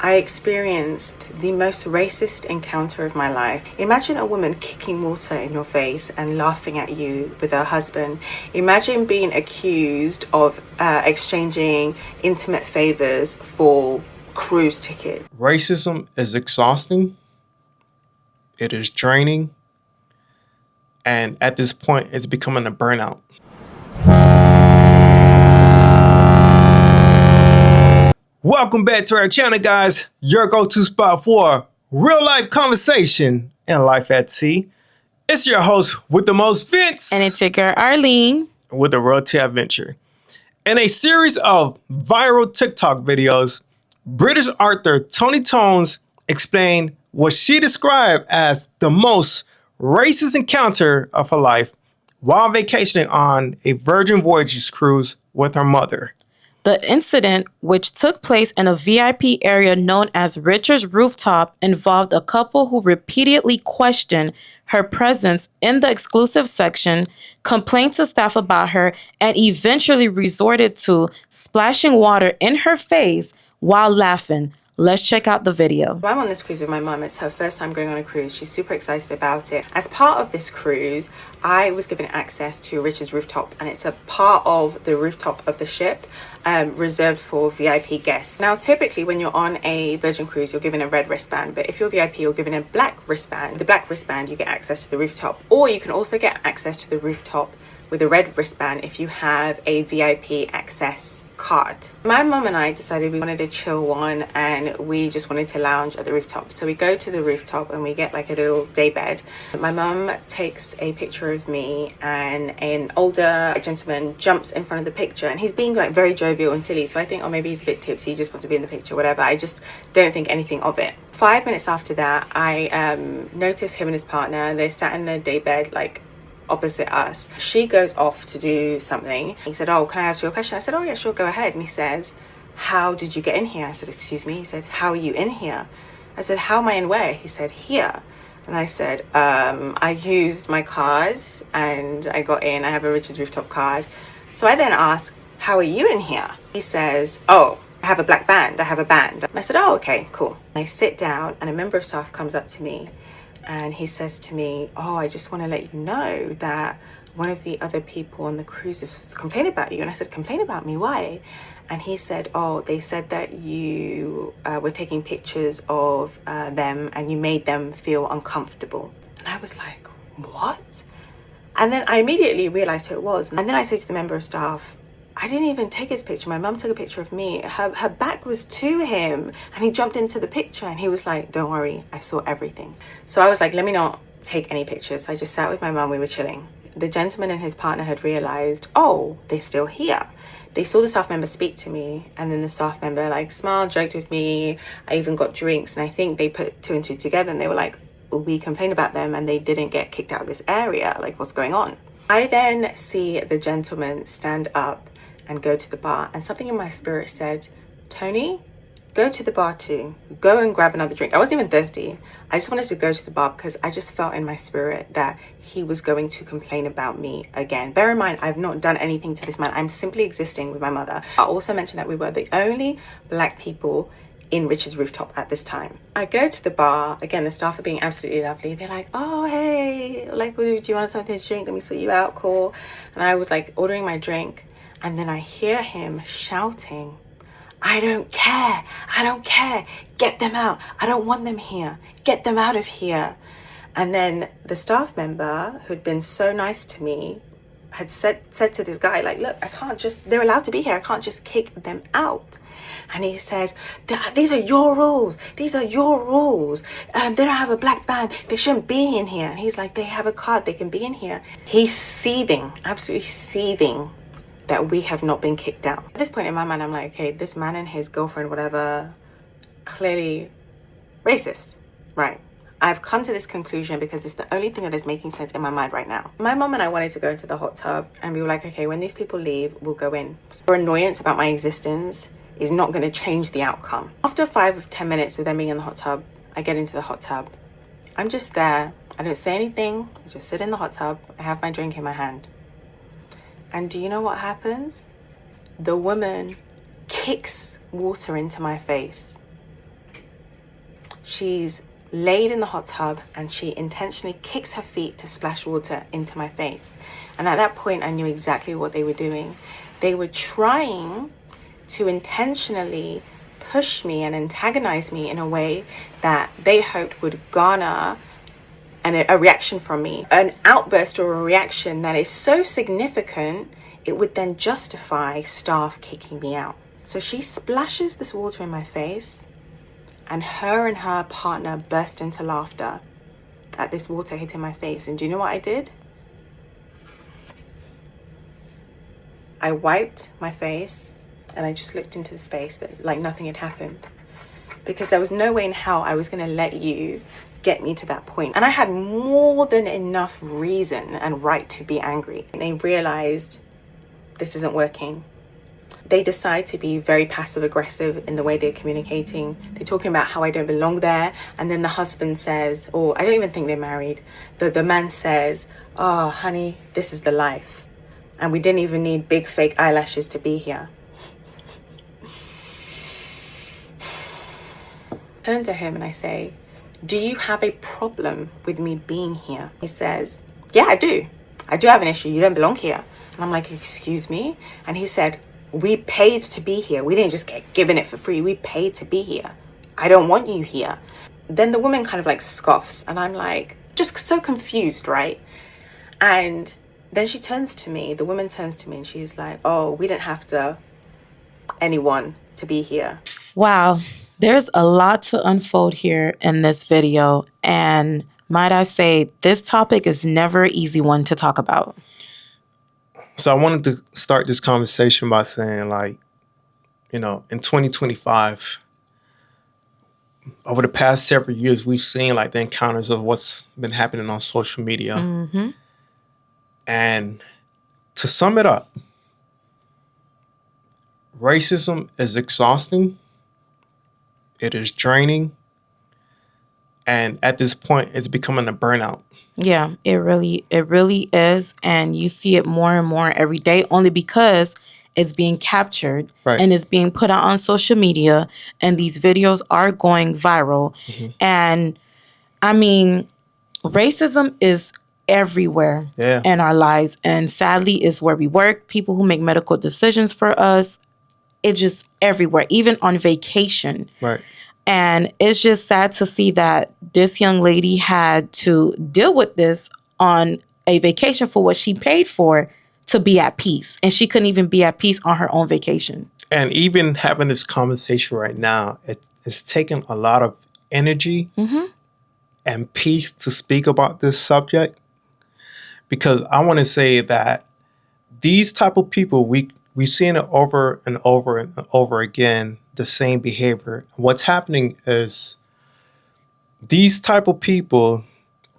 I experienced the most racist encounter of my life. Imagine a woman kicking water in your face and laughing at you with her husband. Imagine being accused of exchanging intimate favors for cruise tickets. Racism is exhausting. It is draining. And at this point, it's becoming a burnout. Welcome back to our channel, guys. Your go-to spot for real life conversation and life at sea. It's your host with the most, Vince. And it's your girl, Arlene. With the Road to Adventure. In a series of viral TikTok videos, British author Toni Tone explained what she described as the most racist encounter of her life while vacationing on a Virgin Voyages cruise with her mother. The incident, which took place in a VIP area known as Richard's Rooftop, involved a couple who repeatedly questioned her presence in the exclusive section, complained to staff about her, and eventually resorted to splashing water in her face while laughing. Let's check out the video. I'm on this cruise with my mum. It's her first time going on a cruise. She's super excited about it. As part of this cruise, I was given access to Richard's Rooftop, and it's a part of the rooftop of the ship reserved for VIP guests. Now, typically when you're on a Virgin cruise, you're given a red wristband, but if you're VIP, you're given a black wristband. The black wristband, you get access to the rooftop, or you can also get access to the rooftop with a red wristband if you have a VIP access card. My mum and I decided we wanted a chill one, and we just wanted to lounge at the rooftop. So we go to the rooftop and we get like a little day bed. My mum takes a picture of me, and an older gentleman jumps in front of the picture, and he's being like very jovial and silly. So I think, oh, maybe he's a bit tipsy, he just wants to be in the picture, whatever. I just don't think anything of it. 5 minutes after that, I noticed him and his partner. They sat in the day bed like opposite us. She goes off to do something. He said, oh, can I ask you a question? I said, oh yeah, sure, go ahead. And he says, how did you get in here? I said, excuse me. He said, how are you in here? I said, how am I in where? He said, here. And I said, I used my card and I got in. I have a Richard's Rooftop card. So I then asked, how are you in here? He says, oh, I have a black band. I have a band. And I said, oh, okay, cool. I sit down, and a member of staff comes up to me, and he says to me, oh, I just want to let you know that one of the other people on the cruise has complained about you. And I said, complain about me? Why? And he said, oh, they said that you were taking pictures of them and you made them feel uncomfortable. And I was like, what? And then I immediately realized who it was. And then I said to the member of staff, I didn't even take his picture. My mum took a picture of me. Her back was to him, and he jumped into the picture, and he was like, don't worry, I saw everything. So I was like, let me not take any pictures. So I just sat with my mum. We were chilling. The gentleman and his partner had realized, oh, they're still here. They saw the staff member speak to me, and then the staff member like smiled, joked with me. I even got drinks, and I think they put two and two together, and they were like, well, we complained about them and they didn't get kicked out of this area. Like, what's going on? I then see the gentleman stand up and go to the bar, and something in my spirit said, Tony, go to the bar too. Go and grab another drink. I wasn't even thirsty. I just wanted to go to the bar because I just felt in my spirit that he was going to complain about me again. Bear in mind, I've not done anything to this man. I'm simply existing with my mother. I also mentioned that we were the only black people in Richard's Rooftop at this time. I go to the bar. Again, the staff are being absolutely lovely. They're like, oh, hey, like, do you want something to drink? Let me sort you out, cool. And I was like ordering my drink. And then I hear him shouting, I don't care. I don't care. Get them out. I don't want them here. Get them out of here. And then the staff member who'd been so nice to me had said to this guy, like, look, I can't just, they're allowed to be here. I can't just kick them out. And he says, these are your rules. These are your rules. They don't have a black band. They shouldn't be in here. And he's like, they have a card. They can be in here. He's seething, absolutely seething that we have not been kicked out. At this point in my mind, I'm like, okay, this man and his girlfriend, whatever, clearly racist, right? I've come to this conclusion because it's the only thing that is making sense in my mind right now. My mom and I wanted to go into the hot tub, and we were like, okay, when these people leave, we'll go in. Your annoyance about my existence is not going to change the outcome. After 5 or 10 minutes of them being in the hot tub, I get into the hot tub. I'm just there. I don't say anything. I just sit in the hot tub. I have my drink in my hand. And do you know what happens? The woman kicks water into my face. she's laid in the hot tub and she intentionally kicks her feet to splash water into my face. And at that point, I knew exactly what they were doing. They were trying to intentionally push me and antagonize me in a way that they hoped would garner a reaction from me, an outburst or a reaction that is so significant it would then justify staff kicking me out. So she splashes this water in my face, and her partner burst into laughter at this water hitting my face. And do you know what I did? I wiped my face and I just looked into the space like nothing had happened, because there was no way in hell I was going to let you get me to that point. And I had more than enough reason and right to be angry. They realized this isn't working. They decide to be very passive aggressive in the way they're communicating. They're talking about how I don't belong there. And then the husband says, or I don't even think they're married. The man says, "Oh, honey, this is the life. And we didn't even need big fake eyelashes to be here." I turn to him and I say, "Do you have a problem with me being here?" He says, "Yeah, I do. I do have an issue. You don't belong here." And I'm like, "Excuse me?" And he said, "We paid to be here. We didn't just get given it for free. We paid to be here. I don't want you here." Then the woman kind of like scoffs, and I'm like, just so confused, right? And then she turns to me, the woman turns to me, and she's like, "Oh, we didn't have anyone to be here." Wow, there's a lot to unfold here in this video. And might I say, this topic is never an easy one to talk about. So I wanted to start this conversation by saying, like, in 2025, over the past several years, we've seen like the encounters of what's been happening on social media. Mm-hmm. And to sum it up, racism is exhausting. It is draining. And at this point, it's becoming a burnout. Yeah, it really is. And you see it more and more every day, only because it's being captured and it's being put out on social media, and these videos are going viral. Mm-hmm. And I mean, racism is everywhere in our lives. And sadly, is where we work, people who make medical decisions for us. It's just everywhere, even on vacation. Right. And it's just sad to see that this young lady had to deal with this on a vacation for what she paid for to be at peace. And she couldn't even be at peace on her own vacation. And even having this conversation right now, it's taken a lot of energy and peace to speak about this subject. Because I want to say that these type of people, we've seen it over and over and over again, the same behavior. What's happening is these type of people,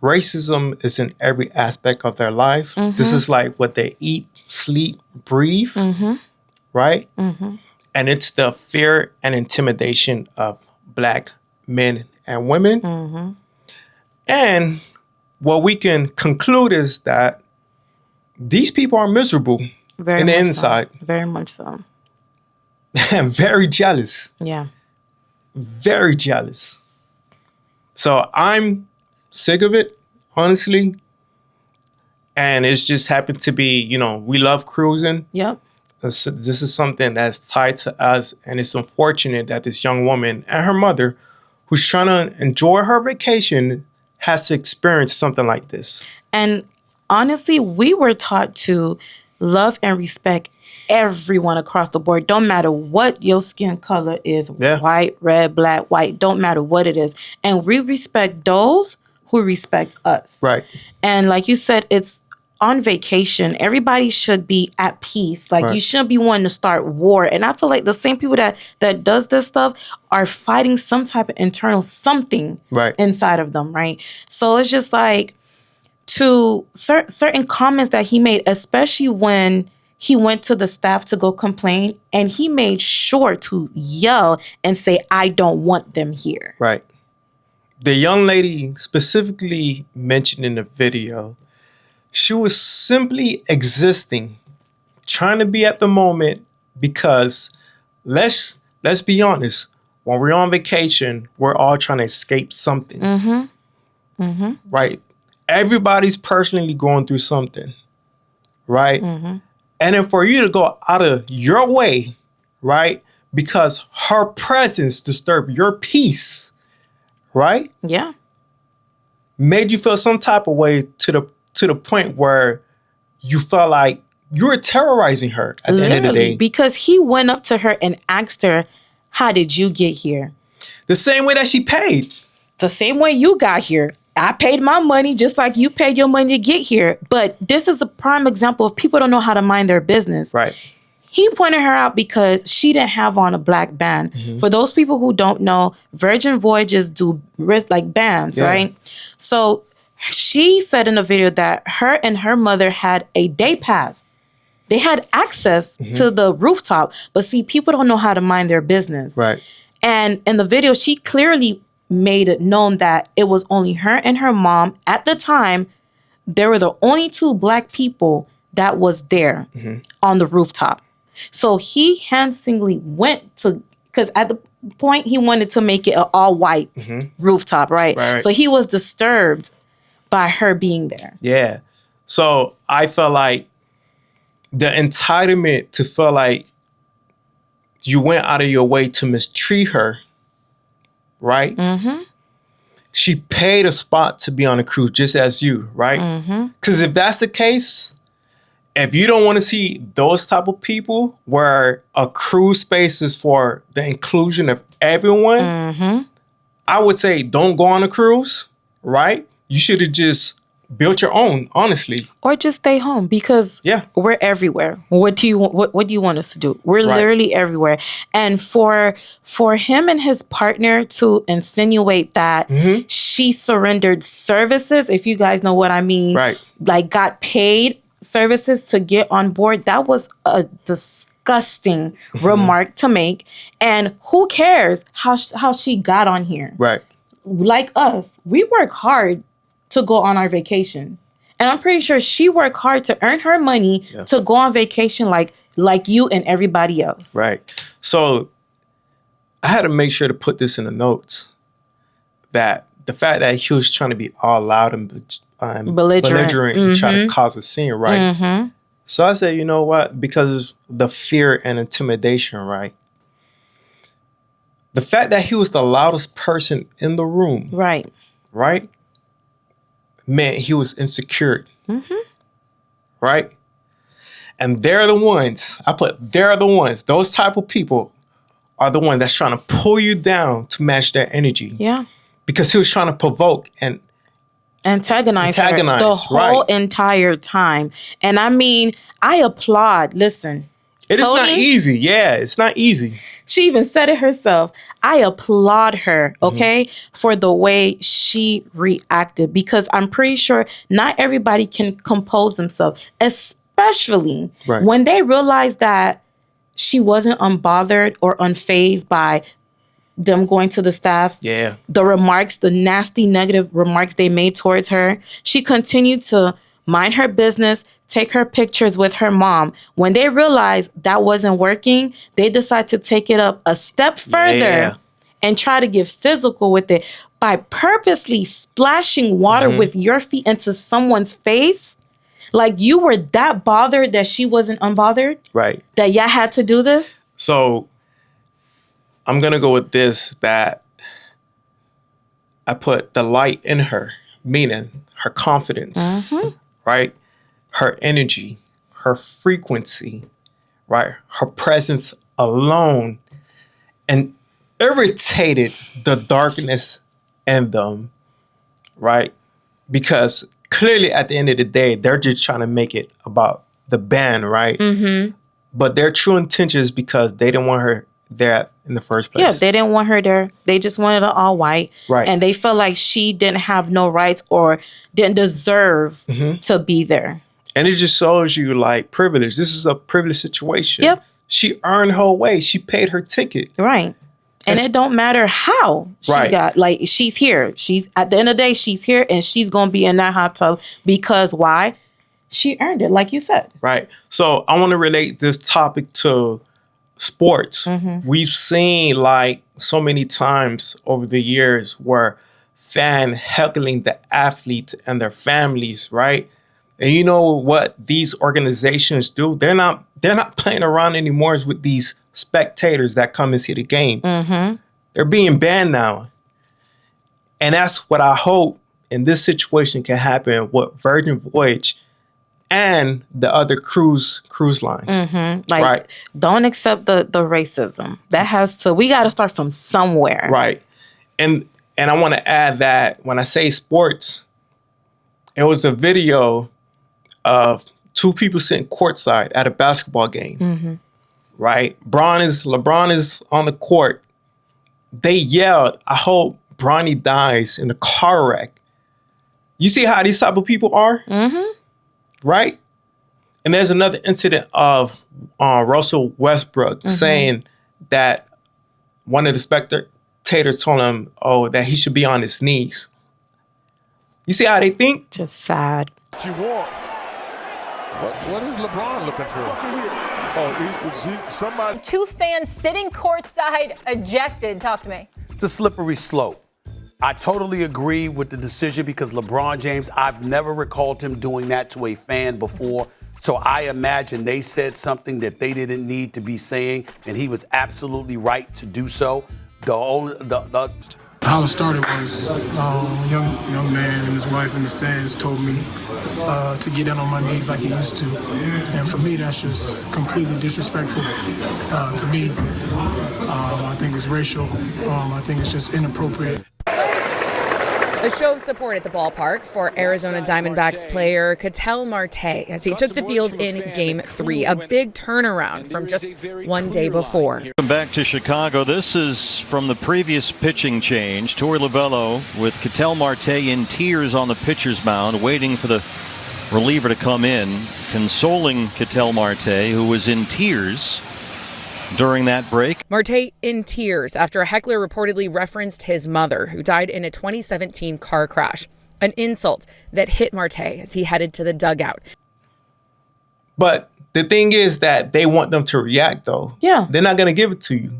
racism is in every aspect of their life. Mm-hmm. This is like what they eat, sleep, breathe, right? Mm-hmm. And it's the fear and intimidation of Black men and women. Mm-hmm. And what we can conclude is that these people are miserable in the inside. So. Very much so. And very jealous. Yeah. Very jealous. So I'm sick of it, honestly. And it's just happened to be, we love cruising. Yep. This is something that's tied to us. And it's unfortunate that this young woman and her mother, who's trying to enjoy her vacation, has to experience something like this. And honestly, we were taught to love and respect everyone across the board. Don't matter what your skin color is, white, red, black, white, don't matter what it is. And we respect those who respect us. Right. And like you said, it's on vacation. Everybody should be at peace. Like you shouldn't be wanting to start war. And I feel like the same people that does this stuff are fighting some type of internal something inside of them, right? So it's just like, to certain comments that he made, especially when he went to the staff to go complain, and he made sure to yell and say, "I don't want them here." Right. The young lady specifically mentioned in the video, she was simply existing, trying to be at the moment, because let's be honest, when we're on vacation, we're all trying to escape something. Right? Everybody's personally going through something. Right? And then for you to go out of your way, right? Because her presence disturbed your peace, right? Yeah. Made you feel some type of way to the point where you felt like you were terrorizing her at the end of the day. Because he went up to her and asked her, how did you get here? The same way that she paid. The same way you got here. I paid my money just like you paid your money to get here. But this is a prime example of people don't know how to mind their business. Right. He pointed her out because she didn't have on a black band. For those people who don't know, Virgin Voyages do like bands, right? So she said in the video that her and her mother had a day pass. They had access to the rooftop. But see, people don't know how to mind their business. Right. And in the video, she clearly made it known that it was only her and her mom. At the time, there were the only two black people that was there on the rooftop. So he handsomely went to, because at the point he wanted to make it an all white rooftop, right? So he was disturbed by her being there. Yeah. So I felt like the entitlement to feel like you went out of your way to mistreat her, right? She paid a spot to be on a cruise just as you, right? Because if that's the case, if you don't want to see those type of people where a cruise space is for the inclusion of everyone, I would say don't go on a cruise, right? You should have just built your own, honestly. Or just stay home because we're everywhere. What do you want us to do? We're literally everywhere. And for him and his partner to insinuate that she surrendered services, if you guys know what I mean, like got paid services to get on board, that was a disgusting remark to make. And who cares how she got on here? Right. Like us, we work hard to go on our vacation. And I'm pretty sure she worked hard to earn her money to go on vacation like you and everybody else. Right. So I had to make sure to put this in the notes, that the fact that he was trying to be all loud and belligerent and try to cause a scene, right? So I said, you know what? Because the fear and intimidation, right? The fact that he was the loudest person in the room, right? Man, he was insecure, right? And they're the ones, those type of people are the ones that's trying to pull you down to match their energy. Yeah. Because he was trying to provoke and antagonize her the whole entire time. And I mean, I applaud. Listen, it is not easy. Yeah, it's not easy. She even said it herself. I applaud her, okay, for the way she reacted, because I'm pretty sure not everybody can compose themselves, especially when they realize that she wasn't unbothered or unfazed by them going to the staff. Yeah. The remarks, the nasty negative remarks they made towards her. She continued to mind her business, take her pictures with her mom. When they realized that wasn't working, they decided to take it up a step further and try to get physical with it by purposely splashing water with your feet into someone's face. Like you were that bothered that she wasn't unbothered? Right. That y'all had to do this? So I'm going to go with this, that I put the light in her, meaning her confidence, right? Her energy, her frequency, right? Her presence alone, and irritated the darkness in them, right? Because clearly at the end of the day, they're just trying to make it about the band, right? But their true intention is because they didn't want her there in the first place. Yeah, they didn't want her there. They just wanted her all white. Right. And they felt like she didn't have no rights or didn't deserve to be there. And it just shows you like privilege. This is a privileged situation. Yep. She earned her way. She paid her ticket. Right. And it don't matter how she got, like, she's here. She's, at the end of the day, she's here and she's going to be in that hot tub because why? She earned it, like you said. Right. So I want to relate this topic to sports. We've seen like so many times over the years where fan heckling the athletes and their families, right? And you know what these organizations do? They're not playing around anymore with these spectators that come and see the game. They're being banned now. And that's what I hope in this situation can happen with Virgin Voyage and the other cruise lines. Like, right. Don't accept the racism. We got to start from somewhere. Right. And I want to add that when I say sports, it was a video of two people sitting courtside at a basketball game. Right. LeBron is on the court. They yelled, I hope Bronny dies in a car wreck. You see how these type of people are? Right? And there's another incident of Russell Westbrook saying that one of the spectators told him, that he should be on his knees. You see how they think? Just sad. What you want? What is LeBron looking for? Somebody. Two fans sitting courtside ejected. Talk to me. It's a slippery slope. I totally agree with the decision because LeBron James, I've never recalled him doing that to a fan before. So I imagine they said something that they didn't need to be saying, and he was absolutely right to do so. How it started was young man and his wife in the stands told me to get down on my knees like he used to. And for me, that's just completely disrespectful to me. I think it's racial. I think it's just inappropriate. A show of support at the ballpark for Arizona Diamondbacks player Ketel Marte as he took the field in Game 3, a big turnaround from just one day before. Back to Chicago. This is from the previous pitching change. Torey Lovullo with Ketel Marte in tears on the pitcher's mound, waiting for the reliever to come in, consoling Ketel Marte, who was in tears during that break. Marte in tears after a heckler reportedly referenced his mother, who died in a 2017 car crash. An insult that hit Marte as he headed to the dugout. But the thing is that they want them to react, though. Yeah. They're not going to give it to you.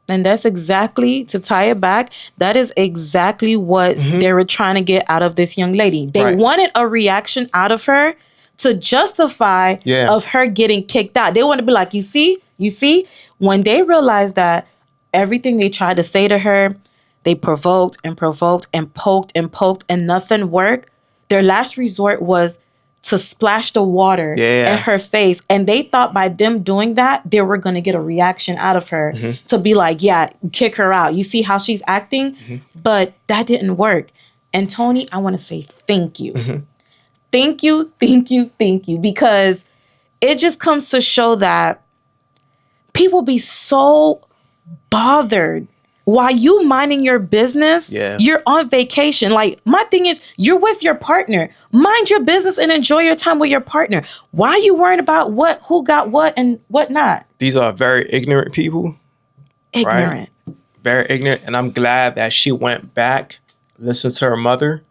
And that's exactly, to tie it back, that is exactly what they were trying to get out of this young lady. They wanted a reaction out of her to justify of her getting kicked out. They want to be like, you see, when they realized that everything they tried to say to her, they provoked and poked and nothing worked, their last resort was to splash the water in her face. And they thought by them doing that, they were going to get a reaction out of her to be like, yeah, kick her out. You see how she's acting? But that didn't work. And Toni, I want to say thank you. Thank you, because it just comes to show that people be so bothered while you minding your business. You're on vacation. Like, my thing is, you're with your partner. Mind your business and enjoy your time with your partner. Why are you worrying about who got what and what not? These are very ignorant people. Ignorant. Right? Very ignorant. And I'm glad that she went back, listened to her mother,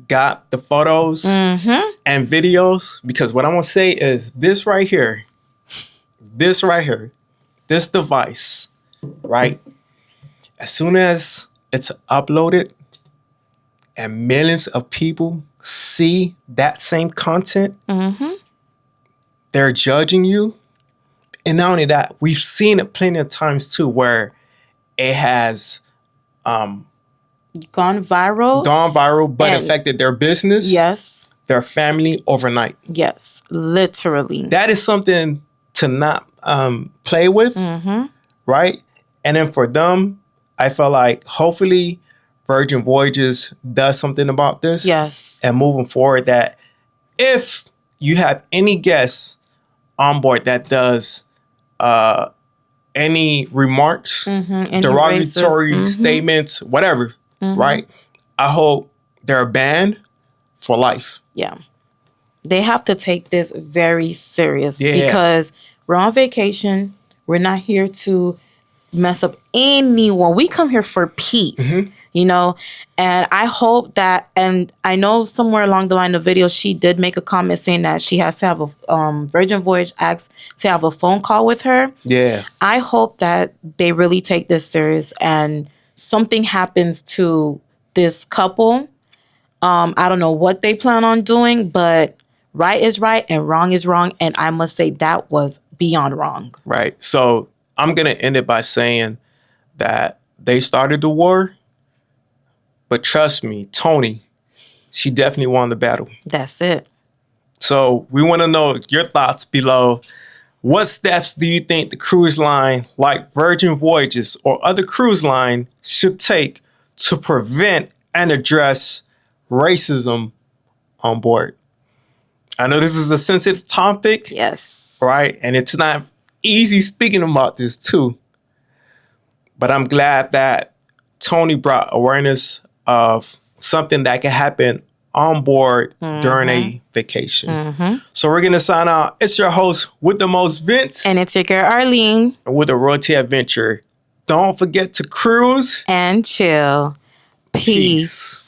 got the photos and videos, because what I'm going to say is this right here, this device, right? As soon as it's uploaded and millions of people see that same content, they're judging you. And not only that, we've seen it plenty of times too, where it has gone viral, but affected their business, their family overnight. Yes, literally. That is something to not play with, right? And then for them, I felt like hopefully Virgin Voyages does something about this. Yes. And moving forward, that if you have any guests on board that does any remarks, any derogatory statements, whatever, right? I hope they're banned for life. Yeah. They have to take this very serious because we're on vacation. We're not here to mess up anyone. We come here for peace. you know? And I hope that, and I know somewhere along the line of the video, she did make a comment saying that she has to have a, Virgin Voyage asked to have a phone call with her. Yeah. I hope that they really take this serious and something happens to this couple. I don't know what they plan on doing, but right is right and wrong is wrong. And I must say that was beyond wrong. Right. So I'm going to end it by saying that they started the war. But trust me, Toni, she definitely won the battle. That's it. So we want to know your thoughts below. What steps do you think the cruise line like Virgin Voyages or other cruise line should take to prevent and address racism on board? I know this is a sensitive topic. Yes. Right? And it's not easy speaking about this too. But I'm glad that Toni brought awareness of something that can happen on board during a vacation. So we're going to sign out. It's your host with the most, Vince. And it's your girl, Arlene. And with a Royalty Adventure. Don't forget to cruise and chill. Peace.